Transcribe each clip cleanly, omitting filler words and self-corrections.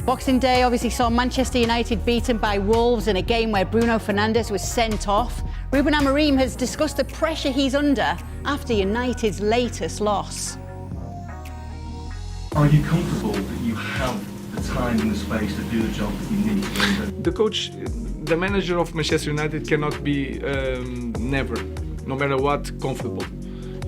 Boxing Day obviously saw Manchester United beaten by Wolves in a game where Bruno Fernandes was sent off. Ruben Amorim has discussed the pressure he's under after United's latest loss. Are you comfortable that you have the time and the space to do the job that you need to do? The coach, the manager of Manchester United cannot be never, no matter what, comfortable.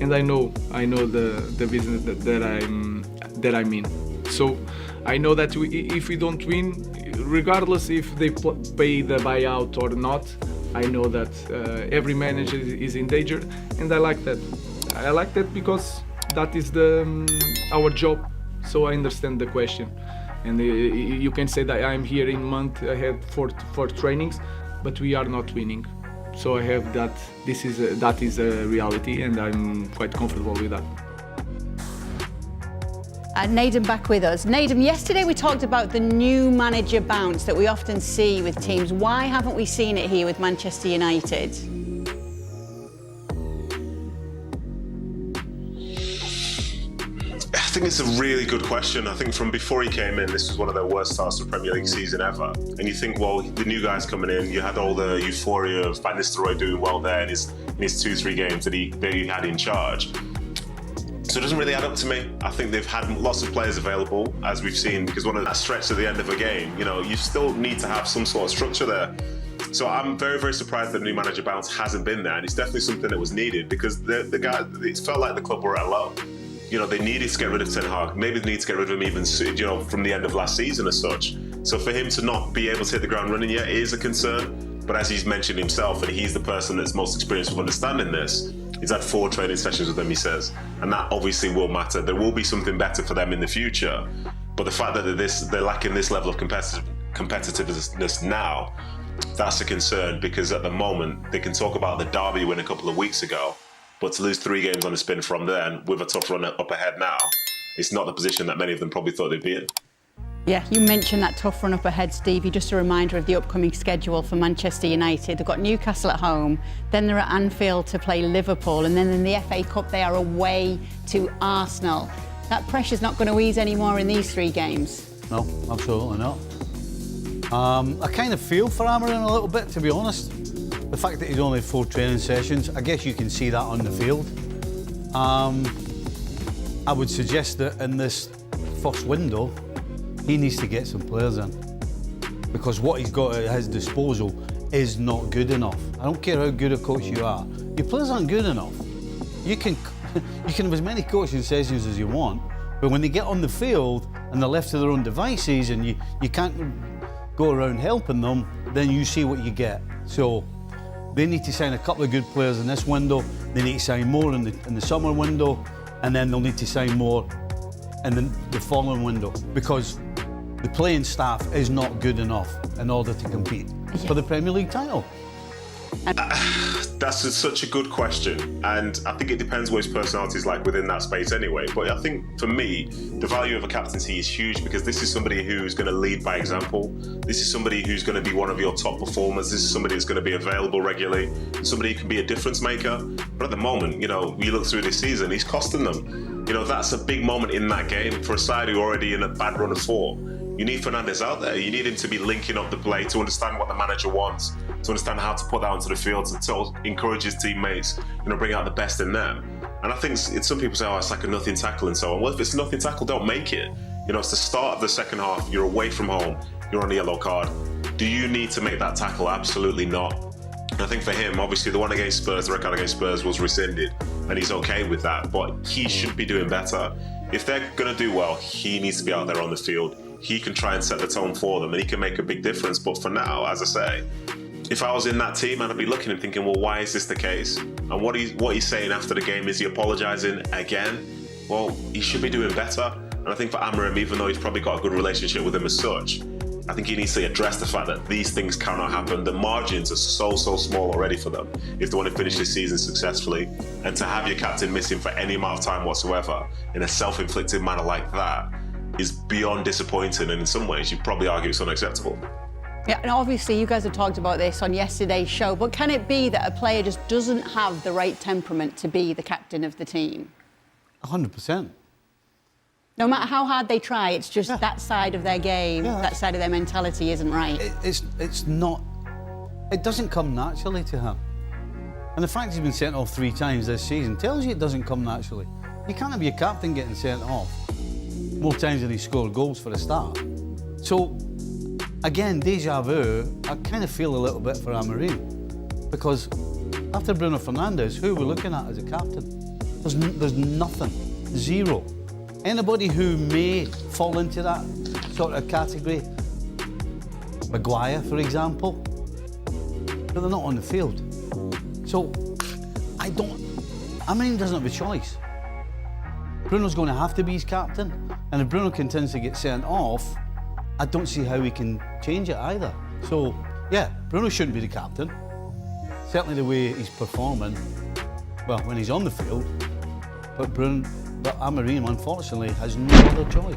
And I know the business that I'm in. So I know that if we don't win, regardless if they pay the buyout or not, I know that every manager is in danger, and I like that. I like that because that is our job. So I understand the question, and you can say that I'm here in month ahead for trainings, but we are not winning. So I have that. That is a reality, and I'm quite comfortable with that. Nadim back with us. Nadim, yesterday we talked about the new manager bounce that we often see with teams. Why haven't we seen it here with Manchester United? I think it's a really good question. I think from before he came in, this was one of their worst starts to the Premier League season ever. And you think, well, the new guys coming in, you had all the euphoria of Van Nistelrooy doing well there in his 2-3 games that he had in charge. So it doesn't really add up to me. I think they've had lots of players available, as we've seen, because one of that stretch at the end of a game, you still need to have some sort of structure there. So I'm very, very surprised that the new manager bounce hasn't been there. And it's definitely something that was needed because the guy, it felt like the club were at low. They needed to get rid of Ten Hag. Maybe they need to get rid of him even, from the end of last season as such. So for him to not be able to hit the ground running yet is a concern. But as he's mentioned himself, and he's the person that's most experienced with understanding this, he's had 4 training sessions with them, he says. And that obviously will matter. There will be something better for them in the future. But the fact that they're lacking this level of competitiveness now, that's a concern, because at the moment, they can talk about the derby win a couple of weeks ago, but to lose 3 games on the spin from then, with a tough run up ahead now, it's not the position that many of them probably thought they'd be in. Yeah, you mentioned that tough run up ahead, Stevie. Just a reminder of the upcoming schedule for Manchester United. They've got Newcastle at home, then they're at Anfield to play Liverpool, and then in the FA Cup they are away to Arsenal. That pressure's not going to ease anymore in these 3 games. No, absolutely not. I kind of feel for Amorim a little bit, to be honest. The fact that he's only had 4 training sessions, I guess you can see that on the field. I would suggest that in this first window, he needs to get some players in, because what he's got at his disposal is not good enough. I don't care how good a coach you are, your players aren't good enough. You can have as many coaching sessions as you want, but when they get on the field and they're left to their own devices and you can't go around helping them, then you see what you get. So they need to sign a couple of good players in this window, they need to sign more in the summer window, and then they'll need to sign more in the following window, because the playing staff is not good enough in order to compete for the Premier League title. That's such a good question, and I think it depends what his personality is like within that space anyway. But I think for me, the value of a captaincy is huge, because this is somebody who's going to lead by example. This is somebody who's going to be one of your top performers. This is somebody that's going to be available regularly, somebody who can be a difference maker. But at the moment, you look through this season, he's costing them. That's a big moment in that game for a side who are already in a bad run of 4. You need Fernandes out there. You need him to be linking up the play, to understand what the manager wants, to understand how to put that onto the field, to encourage his teammates, bring out the best in them. And I think some people say, it's like a nothing tackle and so on. Well, if it's a nothing tackle, don't make it. It's the start of the second half. You're away from home. You're on a yellow card. Do you need to make that tackle? Absolutely not. And I think for him, obviously, the one against Spurs, the red card against Spurs was rescinded, and he's okay with that. But he should be doing better. If they're going to do well, he needs to be out there on the field. He can try and set the tone for them, and he can make a big difference. But for now, as I say, if I was in that team, I'd be looking and thinking, well, why is this the case? And what he's saying after the game, is he apologising again? Well, he should be doing better. And I think for Amorim, even though he's probably got a good relationship with him as such, I think he needs to address the fact that these things cannot happen. The margins are so small already for them if they want to finish this season successfully. And to have your captain missing for any amount of time whatsoever in a self-inflicted manner like that is beyond disappointing, and in some ways you'd probably argue it's unacceptable. Yeah, and obviously you guys have talked about this on yesterday's show, but can it be that a player just doesn't have the right temperament to be the captain of the team? 100%. No matter how hard they try, it's just that side of their game, that side of their mentality isn't right. It's not. It doesn't come naturally to him. And the fact he's been sent off 3 times this season tells you it doesn't come naturally. You can't have your captain getting sent off more times than he scored goals for a start. So, again, deja vu, I kind of feel a little bit for Amorim. Because after Bruno Fernandes, who are we looking at as a captain? There's nothing, zero. Anybody who may fall into that sort of category, Maguire, for example, but they're not on the field. So, Amorim doesn't have a choice. Bruno's going to have to be his captain, and if Bruno continues to get sent off, I don't see how he can change it either. So, yeah, Bruno shouldn't be the captain. Certainly the way he's performing, well, when he's on the field, but Amorim, unfortunately, has no other choice.